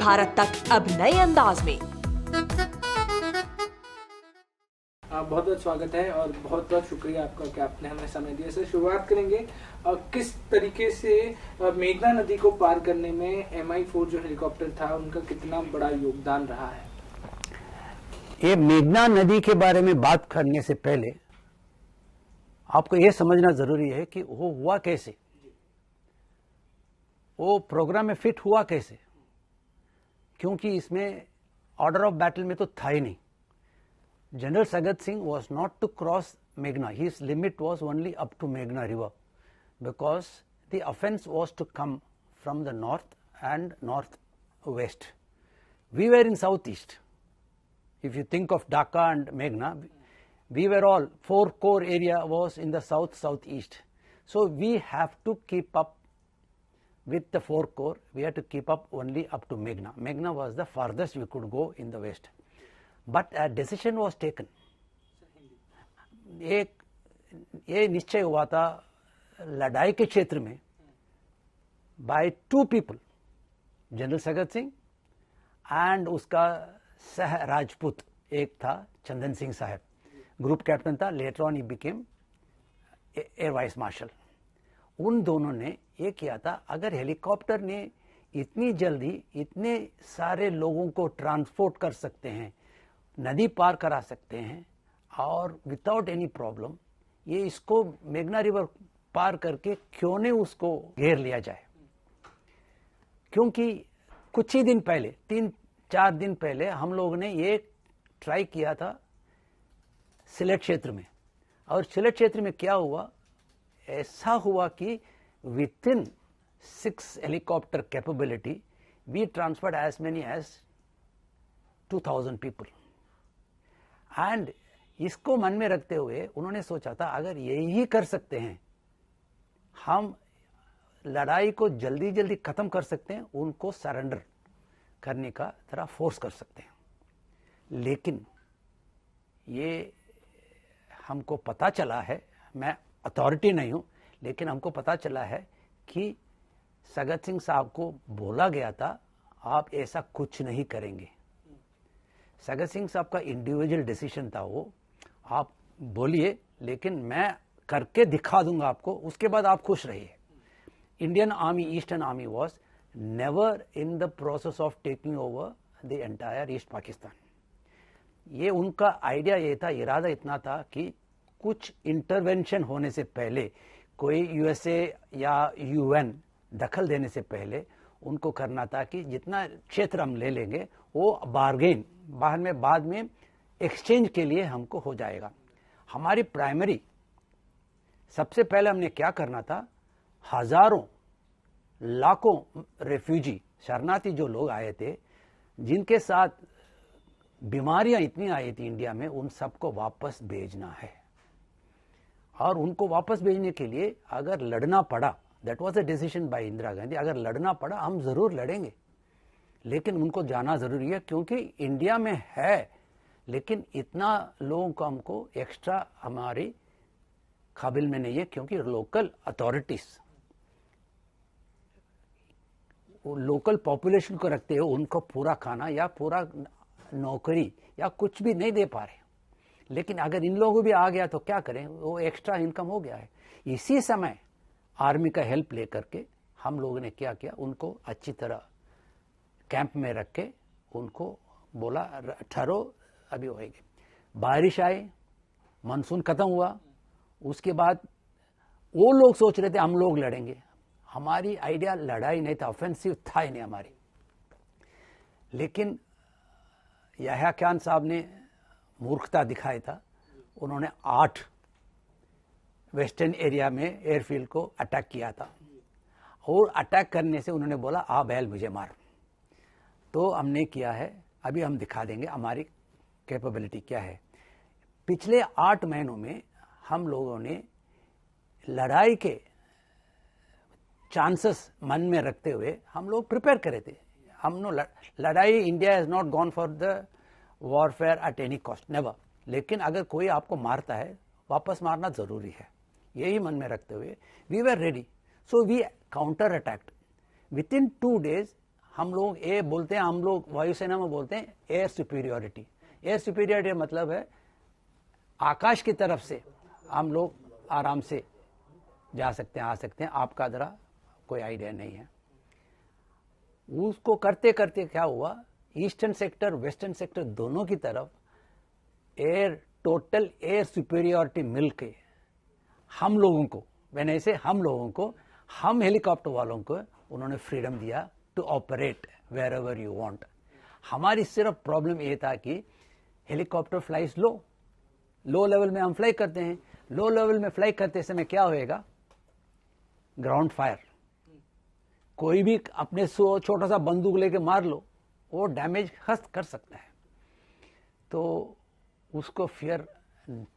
भारत तक अब नए अंदाज में। बहुत बहुत स्वागत है और बहुत बहुत शुक्रिया आपका कि आपने हमें समय दिया। सर, शुरुआत करेंगे किस तरीके से मेघना नदी को पार करने में MI4 जो हेलीकॉप्टर था उनका कितना बड़ा योगदान रहा है। ये मेघना नदी के बारे में बात करने से पहले आपको ये समझना जरूरी है कि वो हुआ कैसे, वो प्रोग्राम में फिट हुआ कैसे, क्योंकि इसमें ऑर्डर ऑफ बैटल में तो था ही नहीं। General Sagat Singh was not to cross Meghna. His limit was only up to Meghna river because the offense was to come from the north and northwest. We were in southeast. If you think of Dhaka and Meghna, we were all, 4 core area was in the southeast. So we have to keep up with the 4 core. We had to keep up only up to Meghna. Meghna was the farthest we could go in the west. But a decision was taken. ये निश्चय हुआ था लड़ाई के क्षेत्र में by 2 people, general Sagat Singh and उसका सह राजपूत एक था चंदन सिंह साहब, ग्रुप कैप्टन था, later on he became air vice marshal. उन दोनों ने ये किया था, अगर हेलीकॉप्टर ने इतनी जल्दी इतने सारे लोगों को ट्रांसपोर्ट कर सकते हैं, नदी पार करा सकते हैं और विदाउट एनी प्रॉब्लम, ये इसको मेघना रिवर पार करके क्यों नहीं उसको घेर लिया जाए। क्योंकि कुछ ही दिन पहले, 3-4 दिन पहले हम लोगों ने ये ट्राई किया था सिलेट क्षेत्र में, और सिलेट क्षेत्र में क्या हुआ, ऐसा हुआ कि within 6 helicopter capability we transferred as many as 2000 people. And इसको मन में रखते हुए उन्होंने सोचा था, अगर यही कर सकते हैं, हम लड़ाई को जल्दी जल्दी खत्म कर सकते हैं, उनको सरेंडर करने का तरह फोर्स कर सकते हैं। लेकिन ये हमको पता चला है, मैं अथॉरिटी नहीं हूं, लेकिन हमको पता चला है कि सगत सिंह साहब को बोला गया था आप ऐसा कुछ नहीं करेंगे। सगत सिंह साहब का इंडिविजुअल डिसीजन था वो, आप बोलिए लेकिन मैं करके दिखा दूंगा आपको, उसके बाद आप खुश रहिए। Indian army, eastern army was never in the process of taking over the entire east Pakistan. ये उनका आइडिया ये था, इरादा इतना था कि कुछ इंटरवेंशन होने से पहले, कोई USA या UN दखल देने से पहले उनको करना था कि जितना क्षेत्र हम ले लेंगे वो बारगेन बाद में एक्सचेंज के लिए हमको हो जाएगा। हमारी प्राइमरी, सबसे पहले हमने क्या करना था, हजारों लाखों रेफ्यूजी शरणार्थी जो लोग आए थे, जिनके साथ बीमारियां इतनी आई थी इंडिया में, उन सबको वापस भेजना है। और उनको वापस भेजने के लिए अगर लड़ना पड़ा, that was a decision by Indira Gandhi, अगर लड़ना पड़ा हम जरूर लड़ेंगे, लेकिन उनको जाना जरूरी है, क्योंकि इंडिया में है, लेकिन इतना लोगों को हमको एक्स्ट्रा हमारी काबिल में नहीं है, क्योंकि लोकल अथॉरिटीज लोकल पॉपुलेशन को रखते हुए उनको पूरा खाना या पूरा नौकरी या कुछ भी नहीं दे पा रहे। लेकिन अगर इन लोगों भी आ गया तो क्या करें, वो एक्स्ट्रा इनकम हो गया है। इसी समय आर्मी का हेल्प लेकर के हम लोगों ने क्या किया, उनको अच्छी तरह कैंप में रख के उनको बोला ठहरो, अभी होएगी। बारिश आई, मानसून खत्म हुआ, उसके बाद वो लोग सोच रहे थे हम लोग लड़ेंगे। हमारी आइडिया लड़ाई नहीं था, ऑफेंसिव था ही नहीं हमारी। लेकिन याह्या खान साहब ने मूर्खता दिखाई था, उन्होंने 8 वेस्टर्न एरिया में एयरफील्ड को अटैक किया था, और अटैक करने से उन्होंने बोला आ बैल मुझे मार। तो हमने किया है, अभी हम दिखा देंगे हमारी कैपेबिलिटी क्या है। पिछले 8 महीनों में हम लोगों ने लड़ाई के चांसेस मन में रखते हुए हम लोग प्रिपेयर करे थे। हम लड़ाई, India has not gone for the warfare at any cost, never. लेकिन अगर कोई आपको मारता है, वापस मारना जरूरी है, यही मन में रखते हुए we were ready. So we counter attacked. Within 2 days हम लोग ये बोलते हैं, हम लोग वायुसेना में बोलते हैं एयर सुपीरियोरिटी। एयर सुपीरियोरिटी मतलब है आकाश की तरफ से हम लोग आराम से जा सकते हैं, आ सकते हैं, आपका जरा कोई आइडिया नहीं है। उसको करते करते क्या हुआ, ईस्टर्न सेक्टर वेस्टर्न सेक्टर दोनों की तरफ एयर टोटल एयर सुपीरियोरिटी मिलके हम लोगों को, मैंने ऐसे हम लोगों को, हम हेलीकॉप्टर वालों को उन्होंने फ्रीडम दिया to operate wherever you want. हमारी सिर्फ प्रॉब्लम ये था कि हेलीकॉप्टर फ्लाइज लो लेवल में हम फ्लाई करते हैं। लो लेवल में फ्लाई करते समय क्या होएगा, ग्राउंड फायर, कोई भी अपने छोटा सा बंदूक लेके मार लो, वो डैमेज हस्त कर सकता है। तो उसको फियर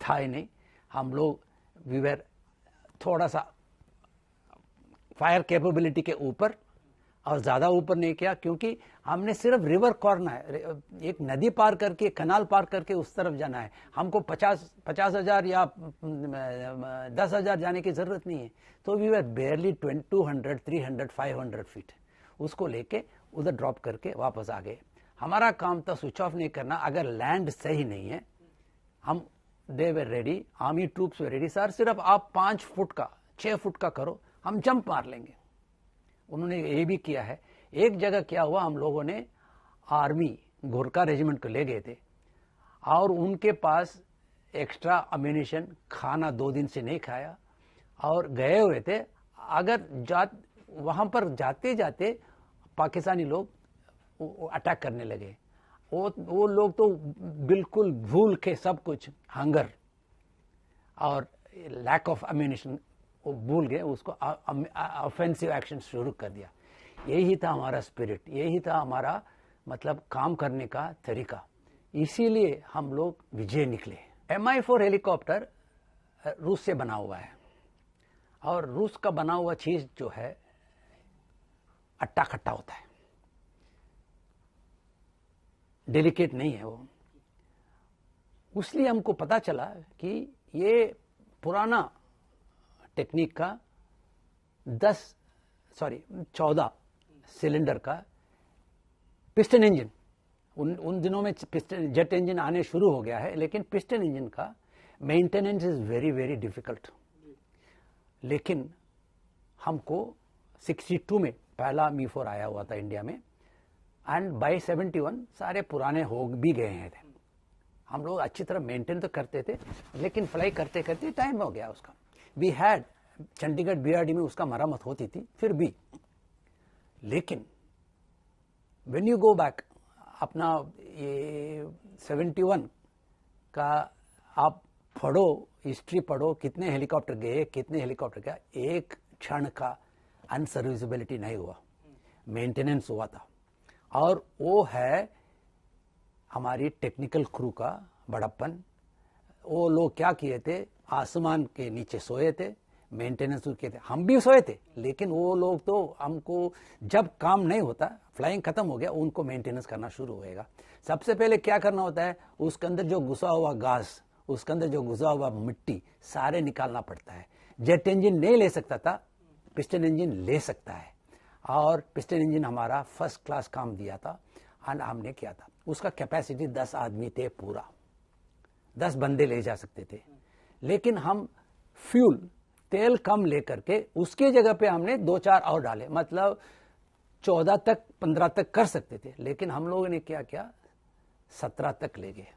था ही नहीं। हम लोग वीवर थोड़ा सा फायर कैपेबिलिटी के ऊपर, और ज़्यादा ऊपर नहीं किया, क्योंकि हमने सिर्फ रिवर कॉर्नर है, एक नदी पार करके, कनाल पार करके उस तरफ जाना है। हमको 50,000 या 10,000 जाने की ज़रूरत नहीं है। तो वी वर बेयरली 200, 300, 500 फीट, उसको लेके उधर ड्रॉप करके वापस आ गए। हमारा काम था स्विच ऑफ नहीं करना। अगर लैंड सही नहीं है, हम they were ready, army troops were ready, sir सिर्फ आप 5 फुट का 6 फुट का करो, हम जंप मार लेंगे। उन्होंने ये भी किया है। एक जगह क्या हुआ, हम लोगों ने आर्मी गोरखा रेजिमेंट को ले गए थे और उनके पास एक्स्ट्रा अम्यूनिशन, खाना 2 दिन से नहीं खाया और गए हुए थे। अगर वहां पर जाते जाते पाकिस्तानी लोग अटैक करने लगे। वो लोग तो बिल्कुल भूल के सब कुछ, हंगर और लैक ऑफ अम्यूनिशन, वो भूल गए, उसको ऑफेंसिव एक्शन शुरू कर दिया। यही था हमारा स्पिरिट, यही था हमारा मतलब काम करने का तरीका। इसीलिए हम लोग विजय निकले। MI4 हेलीकॉप्टर रूस से बना हुआ है और रूस का बना हुआ चीज जो है अट्टा खट्टा होता है, डेलिकेट नहीं है वो। इसलिए हमको पता चला कि ये पुराना टेक्निक का 14 सिलेंडर का पिस्टन इंजन, उन दिनों में जेट इंजन आने शुरू हो गया है, लेकिन पिस्टन इंजन का maintenance is very very difficult. लेकिन हमको 62 में पहला मी4 आया हुआ था इंडिया में, एंड बाय 71 सारे पुराने हो भी गए हैं। हम लोग अच्छी तरह मेंटेन तो करते थे, लेकिन फ्लाई करते करते टाइम हो गया उसका। वी हैड चंडीगढ़ BRD में उसका मरम्मत होती थी फिर भी। लेकिन व्हेन यू गो बैक, अपना ये 71 का आप पढ़ो, हिस्ट्री पढ़ो, कितने हेलीकॉप्टर गए, कितने हेलीकॉप्टर गया, एक क्षण का अनसर्विसिबिलिटी नहीं हुआ, मेंटेनेंस हुआ था। और वो है हमारी टेक्निकल क्रू का बड़प्पन। वो लोग क्या किए थे, आसमान के नीचे सोए थे, मेंटेनेंस किए थे, हम भी सोए थे। लेकिन वो लोग तो हमको, जब काम नहीं होता, फ्लाइंग खत्म हो गया, उनको मेंटेनेंस करना शुरू होएगा। सबसे पहले क्या करना होता है, उसके अंदर जो घुसा हुआ घास, उसके अंदर जो घुसा हुआ मिट्टी, सारे निकालना पड़ता है। जेट इंजन नहीं ले सकता था, पिस्टन इंजन ले सकता है। और पिस्टन इंजन हमारा फर्स्ट क्लास काम दिया था एंड हमने किया था। उसका कैपेसिटी 10 आदमी थे, पूरा 10 बंदे ले जा सकते थे। लेकिन हम फ्यूल, तेल कम लेकर के उसकी जगह पे हमने 2-4 और डाले, मतलब 14 तक 15 तक कर सकते थे। लेकिन हम लोगों ने क्या किया, 17 तक ले गए।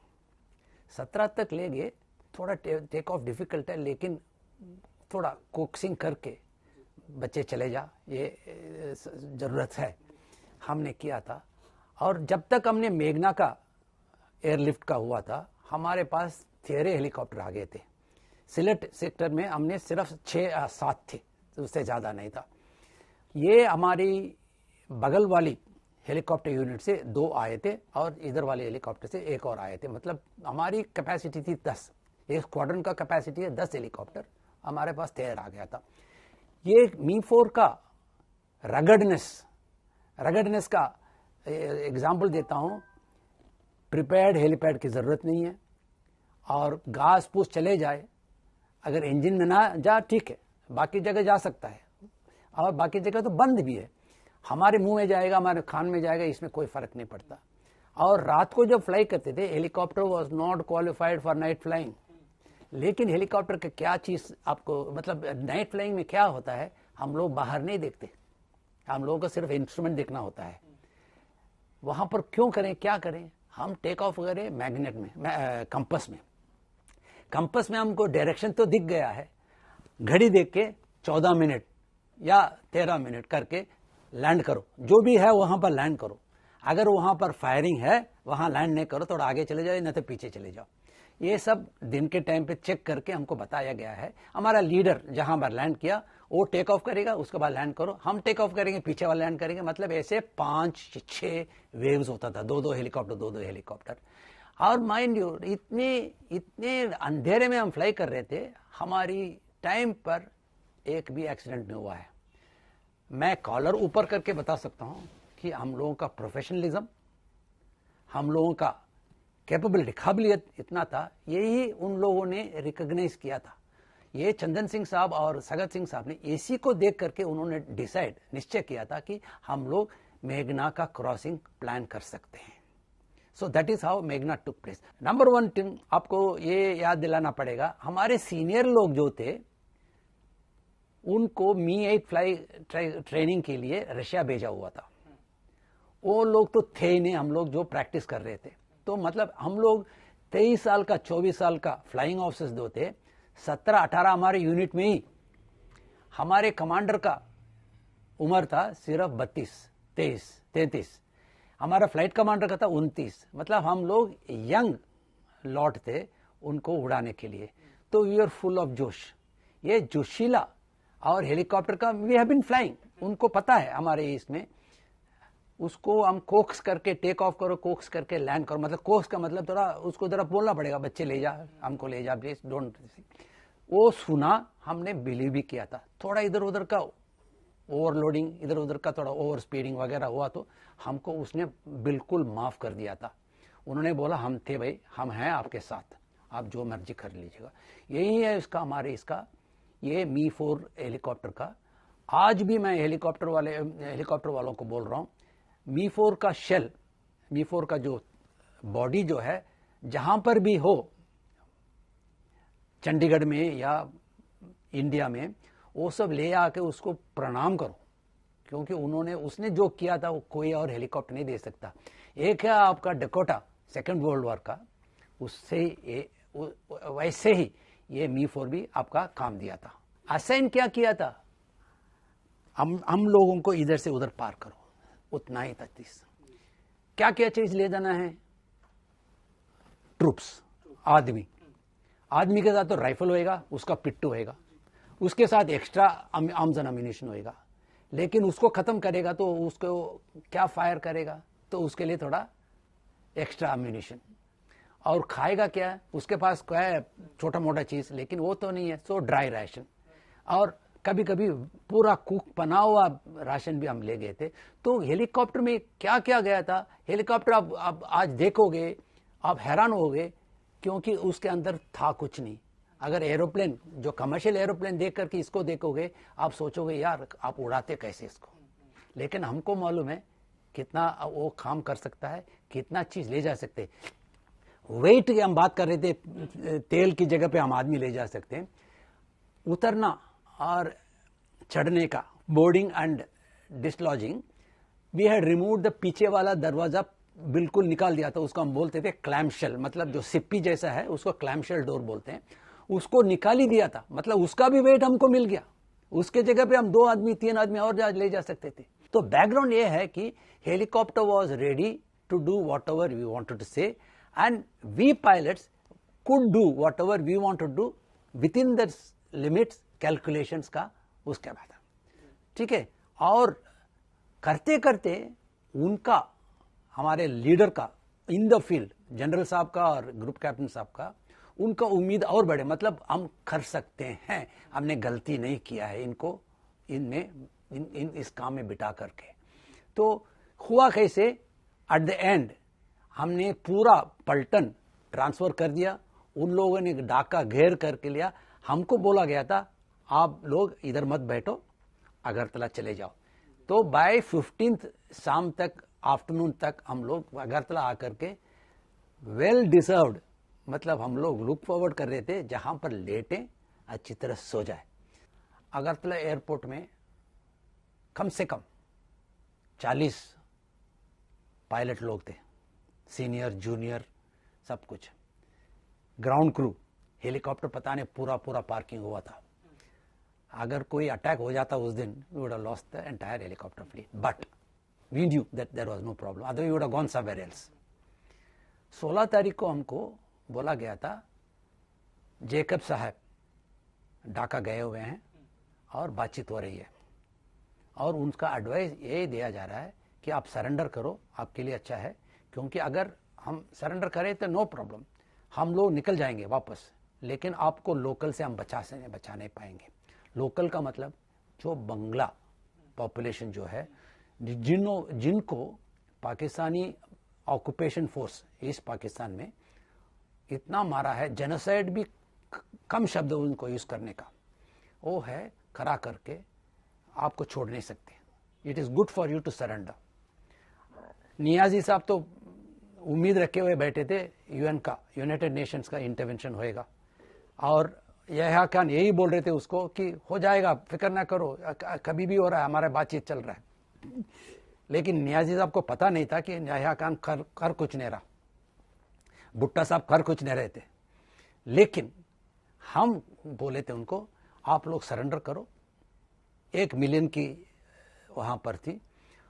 17 तक ले गए। थोड़ा टेक ऑफ डिफिकल्ट है, लेकिन थोड़ा कोक्सिंग करके बच्चे चले जा, ये जरूरत है, हमने किया था। और जब तक हमने मेघना का एयरलिफ्ट का हुआ था, हमारे पास 13 हेलीकॉप्टर आ गए थे। सिलेट सेक्टर में हमने सिर्फ 6 या 7 थे, उससे ज़्यादा नहीं था। ये हमारी बगल वाली हेलीकॉप्टर यूनिट से 2 आए थे और इधर वाले हेलीकॉप्टर से 1 और आए थे। मतलब हमारी कैपेसिटी थी 10। एक स्क्वाड्रन का कैपेसिटी है 10 हेलीकॉप्टर, हमारे पास 13 आ गया था। ये मी4 का रगडनेस का एग्जाम्पल देता हूं। प्रिपेयर्ड हेलीपैड की जरूरत नहीं है, और घास फूस चले जाए, अगर इंजन में ना जा ठीक है, बाकी जगह जा सकता है, और बाकी जगह तो बंद भी है। हमारे मुंह में जाएगा, हमारे खान में जाएगा, इसमें कोई फर्क नहीं पड़ता। और रात को जब फ्लाई करते थे, helicopter was not qualified for night flying. लेकिन हेलीकॉप्टर का क्या चीज आपको, मतलब नाइट फ्लाइंग में क्या होता है, हम लोग बाहर नहीं देखते, हम लोगों को सिर्फ इंस्ट्रूमेंट देखना होता है। वहां पर क्यों करें, क्या करें, हम टेक ऑफ करें मैग्नेट में, कंपस में। कंपस में हमको डायरेक्शन तो दिख गया है, घड़ी देख के 14 मिनट या 13 मिनट करके लैंड करो, जो भी है वहां पर लैंड करो। अगर वहां पर फायरिंग है वहां लैंड नहीं करो, थोड़ा आगे चले जाओ, नहीं तो पीछे चले जाओ। ये सब दिन के टाइम पे चेक करके हमको बताया गया है। हमारा लीडर जहां पर लैंड किया वो टेक ऑफ करेगा, उसके बाद लैंड करो, हम टेक ऑफ करेंगे, पीछे वाला लैंड करेंगे। मतलब ऐसे 5-6 वेव्स होता था, 2-2 हेलीकॉप्टर। और माइंड यू, इतने अंधेरे में हम फ्लाई कर रहे थे, हमारी टाइम पर एक भी एक्सीडेंट नहीं हुआ है। मैं कॉलर ऊपर करके बता सकता हूं कि हम लोगों का प्रोफेशनलिज्म, हम लोगों का कैपेबिलिटी, काबिलियत इतना था, यही उन लोगों ने रिकॉग्नाइज किया था। ये चंदन सिंह साहब और सगत सिंह साहब ने इसी को देख करके उन्होंने निश्चय किया था कि हम लोग मेघना का क्रॉसिंग प्लान कर सकते हैं। सो दैट इज हाउ मेघना टुक प्लेस। नंबर 1 टीम, आपको ये याद दिलाना पड़ेगा, हमारे सीनियर लोग जो थे उनको मी-8 फ्लाई ट्रेनिंग के लिए रशिया भेजा हुआ था। वो लोग तो थे ही नहीं, हम लोग जो प्रैक्टिस कर रहे थे। तो मतलब हम लोग 23 साल का, 24 साल का फ्लाइंग ऑफिसर्स जो थे, 17-18 हमारे यूनिट में ही, हमारे कमांडर का उम्र था सिर्फ 32-33, हमारा फ्लाइट कमांडर का था 29। मतलब हम लोग यंग लॉट थे उनको उड़ाने के लिए। तो वी आर फुल ऑफ जोश। ये जोशीला और हेलीकॉप्टर का वी हैव बीन फ्लाइंग, उनको पता है हमारे इसमें, उसको हम कोक्स करके टेक ऑफ करो, कोक्स करके लैंड करो। मतलब कोक्स का मतलब थोड़ा उसको जरा बोलना पड़ेगा, बच्चे ले जा, हमको ले जा प्लीज, डोंट। वो सुना, हमने बिलीव भी किया था। थोड़ा इधर उधर का ओवरलोडिंग, इधर उधर का थोड़ा ओवर स्पीडिंग वगैरह हुआ तो हमको उसने बिल्कुल माफ कर दिया था। उन्होंने बोला हम थे भाई, हम हैं आपके साथ, आप जो मर्जी कर लीजिएगा। यही है इसका, हमारे इसका ये मी-4 हेलीकॉप्टर का। आज भी मैं हेलीकॉप्टर वालों को बोल रहा हूं, मी-4 का शेल, मी-4 का जो बॉडी जो है, जहां पर भी हो, चंडीगढ़ में या इंडिया में, वो सब ले आके उसको प्रणाम करो, क्योंकि उसने जो किया था वो कोई और हेलीकॉप्टर नहीं दे सकता। एक है आपका डकोटा 2nd वर्ल्ड वॉर का, उससे वैसे ही ये मी-4 भी आपका काम दिया था। असाइन क्या किया था, हम लोगों को इधर से उधर पार करो, उतना ही था। क्या क्या चीज ले जाना है, ट्रूप्स, आदमी के साथ तो राइफल होएगा, उसका पिट्टू होएगा, उसके साथ एक्स्ट्रा आर्म्स एंड अम्यूनिशन होएगा। लेकिन उसको खत्म करेगा तो उसको क्या फायर करेगा, तो उसके लिए थोड़ा एक्स्ट्रा अम्यूनिशन। और खाएगा क्या, उसके पास क्या है, छोटा मोटा चीज, लेकिन वो तो नहीं है, सो ड्राई राशन। और कभी कभी पूरा कुक बना हुआ राशन भी हम ले गए थे। तो हेलीकॉप्टर में क्या क्या गया था, हेलीकॉप्टर आप आज देखोगे आप हैरान होगे, क्योंकि उसके अंदर था कुछ नहीं। अगर एरोप्लेन, जो कमर्शियल एरोप्लेन देख करके इसको देखोगे, आप सोचोगे यार आप उड़ाते कैसे इसको। लेकिन हमको मालूम है कितना वो काम कर सकता है, कितना चीज ले जा सकते। वेट की हम बात कर रहे थे, तेल की जगह पे हम आदमी ले जा सकते हैं। उतरना और चढ़ने का, boarding and dislodging, we had remove the पीछे वाला दरवाजा बिल्कुल निकाल दिया था, उसको हम बोलते थे क्लैम्पशेल, मतलब जो सिप्पी जैसा है उसको क्लैम्पशेल डोर बोलते हैं, उसको निकाल ही दिया था। मतलब उसका भी वेट हमको मिल गया, उसके जगह पे हम 2 आदमी 3 आदमी और ले जा सकते थे। तो बैकग्राउंड ये है कि helicopter was ready to do whatever we wanted to say, and we pilots could do whatever we want to do within the limits, calculations का उसके बाद, ठीक है। और करते करते उनका, हमारे लीडर का इन द फील्ड, जनरल साहब का और ग्रुप कैप्टन साहब का, उनका उम्मीद और बढ़े। मतलब हम कर सकते हैं, हमने गलती नहीं किया है इनको इस काम में बिठा करके। तो हुआ कैसे, एट द एंड हमने पूरा पलटन ट्रांसफर कर दिया, उन लोगों ने डाका घेर करके लिया। हमको बोला गया था आप लोग इधर मत बैठो, अगरतला चले जाओ। तो बाय 15th शाम तक, आफ्टरनून तक हम लोग अगरतला आकर के वेल डिजर्व्ड, मतलब हम लोग लुक फॉरवर्ड कर रहे थे जहां पर लेटें, अच्छी तरह सो जाए। अगरतला एयरपोर्ट में कम से कम 40 पायलट लोग थे, सीनियर जूनियर सब कुछ, ग्राउंड क्रू, हेलीकॉप्टर पता नहीं पूरा पूरा पार्किंग हुआ था। अगर कोई अटैक हो जाता उस दिन, we would have lost the entire helicopter fleet, but we knew that there was no problem, otherwise we would have gone somewhere else. 16 तारीख को हमको बोला गया था जेकब साहब ढाका गए हुए हैं और बातचीत हो रही है, और उनका एडवाइस ये दिया जा रहा है कि आप सरेंडर करो, आपके लिए अच्छा है, क्योंकि अगर हम सरेंडर करें तो नो प्रॉब्लम, हम लोग निकल जाएंगे वापस, लेकिन आपको लोकल से हम बचा नहीं पाएंगे। लोकल का मतलब जो बंगला पॉपुलेशन जो है, जिनको Pakistani occupation force east Pakistan में इतना मारा है, जेनोसाइड भी कम शब्द उनको यूज करने का, वो है खड़ा करके आपको छोड़ नहीं सकते। It is good for you to surrender. Niazi साहब तो उम्मीद रखे हुए बैठे थे यूएन का, यूनाइटेड नेशंस का इंटरवेंशन होएगा, और यह खान यही बोल रहे थे उसको कि हो जाएगा, फिक्र ना करो, कभी भी हो रहा है, हमारा बातचीत चल रहा है। लेकिन नियाजी साहब को पता नहीं था कि यह खान कर कुछ नहीं रहा, भुट्टा साहब कर कुछ नहीं रहे थे। लेकिन हम बोले थे उनको, आप लोग सरेंडर करो। 1 मिलियन की वहां पर थी,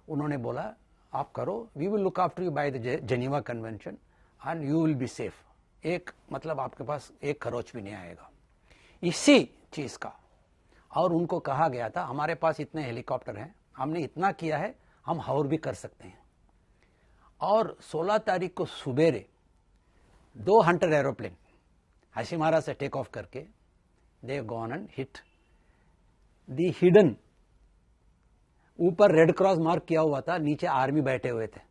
उन्होंने बोला आप करो, we will look after you by the Geneva convention and you will be safe. एक मतलब आपके पास एक खरोच भी नहीं आएगा, इसी चीज का। और उनको कहा गया था हमारे पास इतने हेलीकॉप्टर हैं, हमने इतना किया है, हम और भी कर सकते हैं। और 16 तारीख को सुबेरे 2 हंटर एरोप्लेन हाशिमारा से टेक ऑफ करके दे gone and hit the hidden, ऊपर रेड क्रॉस मार्क किया हुआ था, नीचे आर्मी बैठे हुए थे,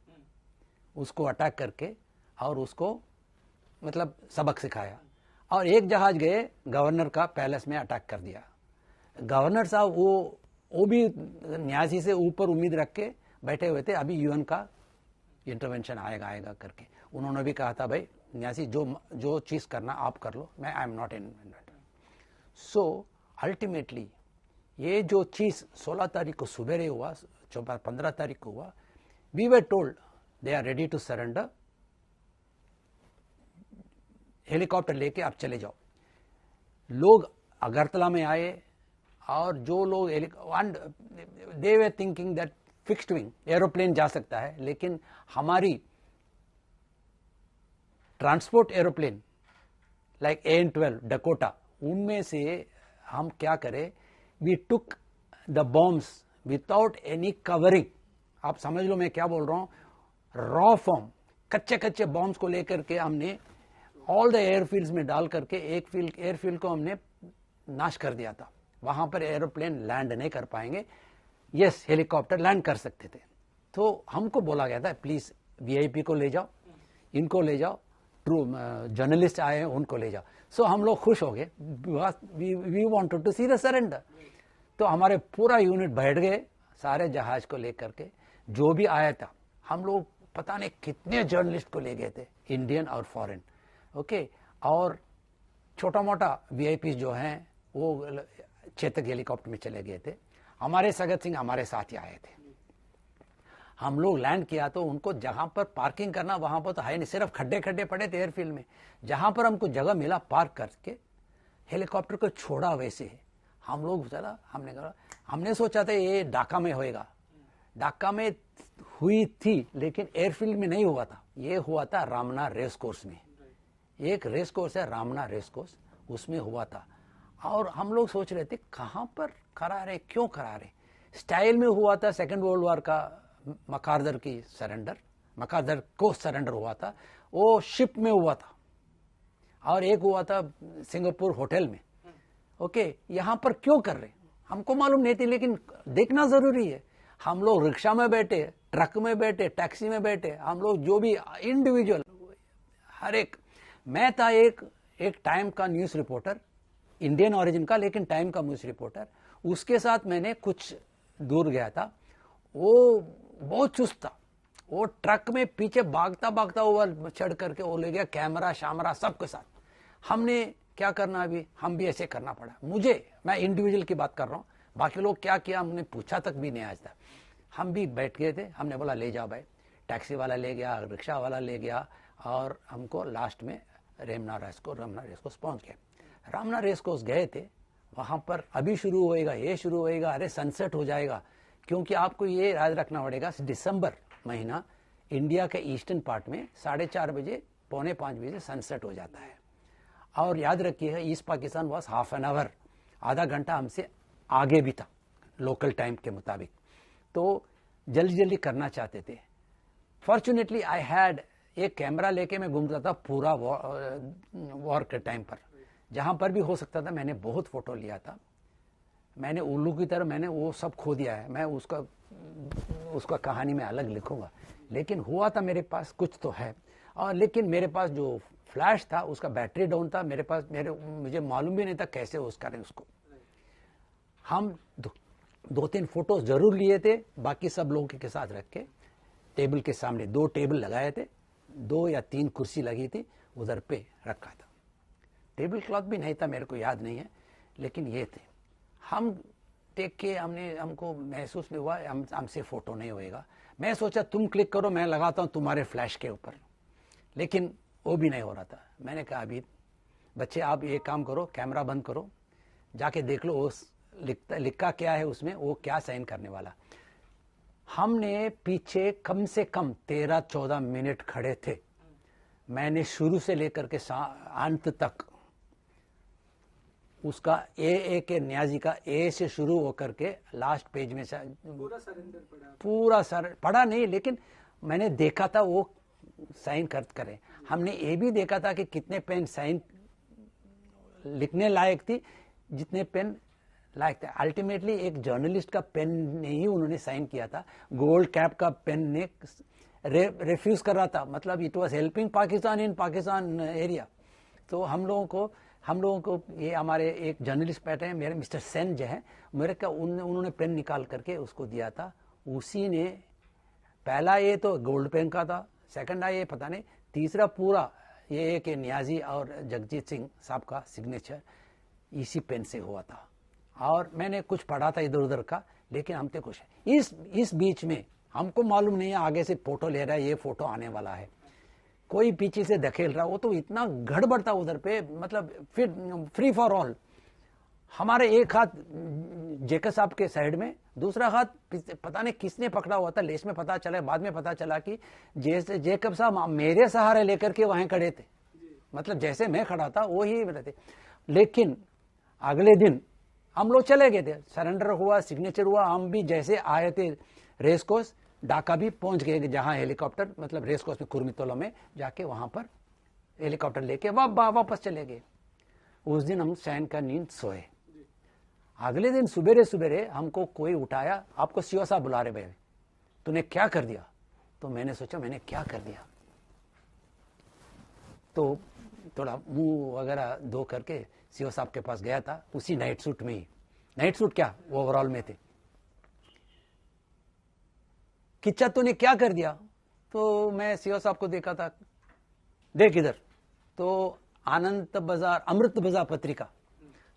उसको अटैक करके और उसको मतलब सबक सिखाया। और एक जहाज गए गवर्नर का पैलेस में अटैक कर दिया। गवर्नर साहब वो भी न्यासी से ऊपर उम्मीद रख के बैठे हुए थे, अभी यूएन का इंटरवेंशन आएगा करके। उन्होंने भी कहा था भाई न्यासी जो चीज करना आप कर लो, मैं I am not in. So ultimately ये जो चीज 16 तारीख को सुबेरे हुआ, 15 तारीख को हुआ, we were told they are ready to surrender, helicopter लेके आप चले जाओ। लोग अगरतला में आए, और जो लोग they were thinking that fixed wing aeroplane जा सकता है, लेकिन हमारी transport aeroplane like AN-12 Dakota, उनमें से हम क्या करें, we took the bombs without any covering. आप समझ लो मैं क्या बोल रहा हूं, रॉ फॉर्म कच्चे बॉम्ब्स को लेकर के हमने ऑल द एयरफील्ड्स में डाल करके एक एयरफील्ड को हमने नाश कर दिया था। वहां पर एरोप्लेन लैंड नहीं कर पाएंगे, यस हेलीकॉप्टर लैंड कर सकते थे। तो हमको बोला गया था प्लीज VIP को ले जाओ, इनको ले जाओ, ट्रू जर्नलिस्ट आए हैं उनको ले जाओ। सो हम लोग खुश हो गए, we wanted to see the surrender. तो हमारे पूरा यूनिट बैठ गए सारे जहाज को लेकर के, जो भी आया था। हम लोग पता नहीं कितने जर्नलिस्ट को ले गए थे, इंडियन और फॉरेन, ओके। और छोटा मोटा VIP जो हैं वो चेतक हेलीकॉप्टर में चले गए थे। हमारे सगत सिंह हमारे साथ ही आए थे। हम लोग लैंड किया तो उनको जहां पर पार्किंग करना वहां पर तो है नहीं, सिर्फ खड्डे पड़े थे एयरफील्ड में। जहां पर हमको जगह मिला पार्क करके हेलीकॉप्टर को छोड़ा, वैसे ही हम लोग चला। हमने सोचा था ये ढाका में होएगा, ढाका में हुई थी, लेकिन एयरफील्ड में नहीं हुआ था, ये हुआ था रामना रेस कोर्स में। एक रेस कोर्स है रामना रेस कोर्स, उसमें हुआ था। और हम लोग सोच रहे थे कहां पर करा रहे, क्यों करा रहे। स्टाइल में हुआ था सेकेंड वर्ल्ड वॉर का मकार्दर की सरेंडर, मकार्दर को सरेंडर हुआ था, वो शिप में हुआ था। और एक हुआ था सिंगापुर होटल में, ओके। यहां पर क्यों कर रहे हमको मालूम नहीं थी, लेकिन देखना जरूरी है। हम लोग रिक्शा में बैठे, ट्रक में बैठे, टैक्सी में बैठे, हम लोग जो भी इंडिविजुअल, हर एक। मैं था एक टाइम का न्यूज रिपोर्टर, इंडियन ओरिजिन का, लेकिन टाइम का न्यूज रिपोर्टर। उसके साथ मैंने कुछ दूर गया था, वो बहुत चुस्त था। वो ट्रक में पीछे भागता भागता ऊपर चढ़ करके वो ले गया कैमरा शामरा सबके साथ। हमने क्या करना, अभी हम भी ऐसे करना पड़ा। मैं इंडिविजुअल की बात कर रहा हूँ, बाकी लोग क्या किया हमने पूछा तक भी नहीं आज तक। हम भी बैठ गए थे, हमने बोला ले जाओ भाई। टैक्सी वाला ले गया, रिक्शा वाला ले गया, और हमको लास्ट में रमना रेस कोर्स पहुंच गए। रमना रेस कोर्स गए थे, वहां पर अभी शुरू होएगा, ये शुरू होएगा, अरे सनसेट हो जाएगा। क्योंकि आपको ये याद रखना पड़ेगा, दिसंबर महीना इंडिया के ईस्टर्न पार्ट में 4:30 बजे 4:45 बजे सनसेट हो जाता है। और याद रखिएगा, east Pakistan was half an hour, आधा घंटा हमसे आगे भी था लोकल टाइम के मुताबिक। तो जल्दी जल्दी करना चाहते थे। फॉर्चुनेटली आई हैड एक कैमरा लेके मैं घूमता था पूरा वॉर के टाइम पर, जहां पर भी हो सकता था मैंने बहुत फोटो लिया था। मैंने उल्लू की तरह मैंने वो सब खो दिया है। मैं उसका कहानी में अलग लिखूंगा, लेकिन हुआ था मेरे पास कुछ तो है। और लेकिन मेरे पास जो फ्लैश था उसका बैटरी डाउन था मेरे पास, मुझे मालूम भी नहीं था कैसे उसको। हम 2-3 फोटोज जरूर लिए थे, बाकी सब लोगों के साथ रख के टेबल के सामने 2 टेबल लगाए थे, 2 या 3 कुर्सी लगी थी, उधर पे रखा था। टेबल क्लॉथ भी नहीं था, मेरे को याद नहीं है, लेकिन ये थे। हम देख के हमको महसूस नहीं हुआ हमसे फोटो नहीं होएगा। मैं सोचा तुम क्लिक करो, मैं लगाता हूं तुम्हारे फ्लैश के ऊपर, लेकिन वो भी नहीं हो रहा था। मैंने कहा अभी बच्चे आप ये काम करो, कैमरा बंद करो, जाके देख लो उस लिखा क्या है उसमें, वो क्या साइन करने वाला। हमने पीछे कम से कम 13-14 मिनट खड़े थे। मैंने शुरू से लेकर के अंत तक उसका ए के न्याजी का ए से शुरू होकर के लास्ट पेज में पूरा पढ़ा नहीं, लेकिन मैंने देखा था वो साइन करें। हमने ये भी देखा था कि कितने पेन साइन लिखने लायक थी, जितने पेन लायक थे। अल्टीमेटली एक जर्नलिस्ट का पेन ने ही उन्होंने साइन किया था, गोल्ड कैप का पेन ने रिफ्यूज कर रहा था। मतलब it was helping Pakistan in Pakistan area. तो हम लोगों को ये हमारे एक जर्नलिस्ट बैठे हैं, मेरे मिस्टर सेन जो है, मेरे का उन्होंने पेन निकाल करके उसको दिया था। उसी ने पहला ये तो गोल्ड पेन का था, सेकंड ये पता नहीं, तीसरा पूरा ये कि नियाजी और जगजीत सिंह साहब का सिग्नेचर इसी पेन से हुआ था। और मैंने कुछ पढ़ा था इधर उधर का, लेकिन हम तो खुश हैं। इस बीच में हमको मालूम नहीं है आगे से फोटो ले रहा है, ये फोटो आने वाला है, कोई पीछे से धकेल रहा। वो तो इतना गड़बड़ था उधर पे, मतलब फिर फ्री फॉर ऑल। हमारे एक हाथ जेकब साहब के साइड में, दूसरा हाथ पता नहीं किसने पकड़ा हुआ था, लेस में पता चला, बाद में पता चला कि जेकब साहब मेरे सहारे लेकर के वहां खड़े थे। मतलब जैसे मैं खड़ा था वो ही थे। लेकिन अगले दिन हम लोग चले गए थे, सरेंडर हुआ, सिग्नेचर हुआ। हम भी जैसे आए थे रेस कोर्स, ढाका भी पहुंच गए, जहां हेलीकॉप्टर, मतलब रेस कोर्स में कुर्मितोला में जाके वहां पर हेलीकॉप्टर लेके वापस चले गए। उस दिन हम चैन का नींद सोए। अगले दिन सुबेरे सुबेरे हमको कोई उठाया, आपको सीओ साहब बुला रहे, भाई तूने क्या कर दिया। तो मैंने सोचा मैंने क्या कर दिया, तो थोड़ा मुंह वगैरह धो करके सीओ साहब के पास गया था, उसी नाइट सूट में ही, नाइट सूट क्या ओवरऑल में थे। किच्चा तूने क्या कर दिया। तो मैं सीओ साहब को देखा था, देख इधर। तो आनंद बाजार, अमृत बाजार पत्रिका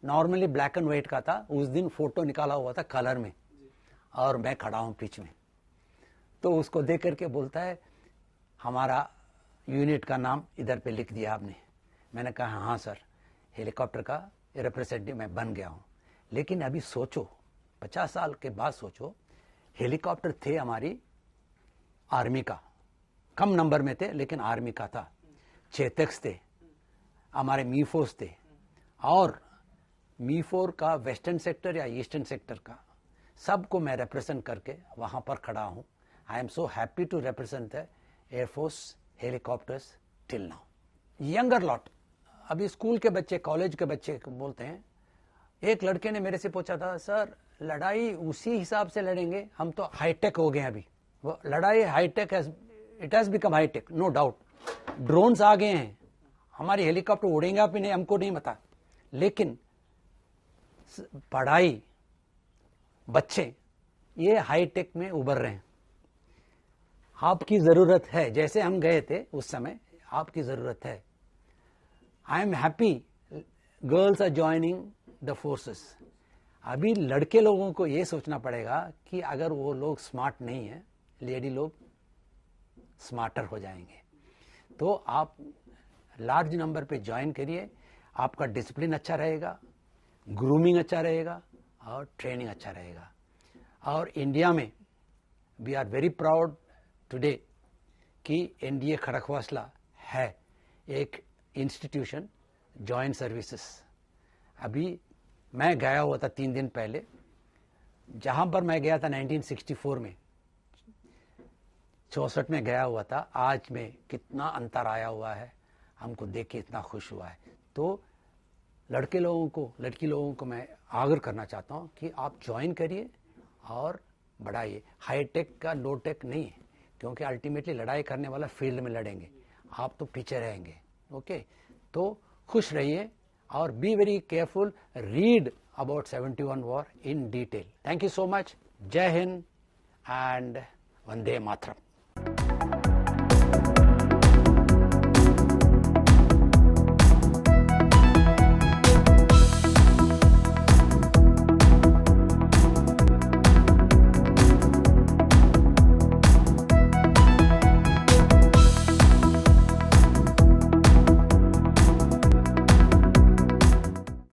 नॉर्मली ब्लैक एंड व्हाइट का था, उस दिन फोटो निकाला हुआ था कलर में, और मैं खड़ा हूं बीच में। तो उसको देख करके बोलता है हमारा यूनिट का नाम इधर पे लिख दिया आपने। मैंने कहा हाँ सर, हेलीकॉप्टर का रिप्रेजेंटेटिव मैं बन गया हूं। लेकिन अभी सोचो, 50 साल के बाद सोचो, हेलीकॉप्टर थे हमारी आर्मी का, कम नंबर में थे लेकिन आर्मी का था। चेतक्स थे, हमारे मी-4 थे, और मी-4 का वेस्टर्न सेक्टर या ईस्टर्न सेक्टर का सबको मैं रिप्रेजेंट करके वहां पर खड़ा हूं। I am so happy to represent the air force helicopters till now. Younger lot, अभी स्कूल के बच्चे, कॉलेज के बच्चे बोलते हैं। एक लड़के ने मेरे से पूछा था, सर लड़ाई उसी हिसाब से लड़ेंगे, हम तो हाईटेक हो गए अभी। वो लड़ाई high tech, it has become high tech, no doubt. Drones आ गए हैं, हमारी हेलीकॉप्टर उड़ेंगे भी नहीं, हमको नहीं पता। लेकिन पढ़ाई, बच्चे ये हाईटेक में उभर रहे हैं। आपकी ज़रूरत है, जैसे हम गए थे उस समय, आपकी ज़रूरत है। I am happy girls are joining the forces. अभी लड़के लोगों को ये सोचना पड़ेगा कि अगर वो लोग स्मार्ट नहीं है, लेडी लोग स्मार्टर हो जाएंगे। तो आप लार्ज नंबर पे ज्वाइन करिए, आपका डिसिप्लिन अच्छा रहेगा, ग्रूमिंग अच्छा रहेगा और ट्रेनिंग अच्छा रहेगा। और इंडिया में we are very proud today कि एनडीए खड़गवासला है एक इंस्टीट्यूशन जॉइंट सर्विसेज। अभी मैं गया हुआ था 3 दिन पहले, जहां पर मैं गया था 1964 में, 64 में गया हुआ था, आज में कितना अंतर आया हुआ है, हमको देख के इतना खुश हुआ है। तो लड़की लोगों को मैं आग्रह करना चाहता हूं कि आप ज्वाइन करिए और बढ़ाइए। हाईटेक का लो टेक नहीं है, क्योंकि अल्टीमेटली लड़ाई करने वाला फील्ड में लड़ेंगे, आप तो पीछे रहेंगे। ओके, तो खुश रहिए और be very careful, read about 71 war in detail. Thank you so much. जय हिंद एंड वंदे मातरम।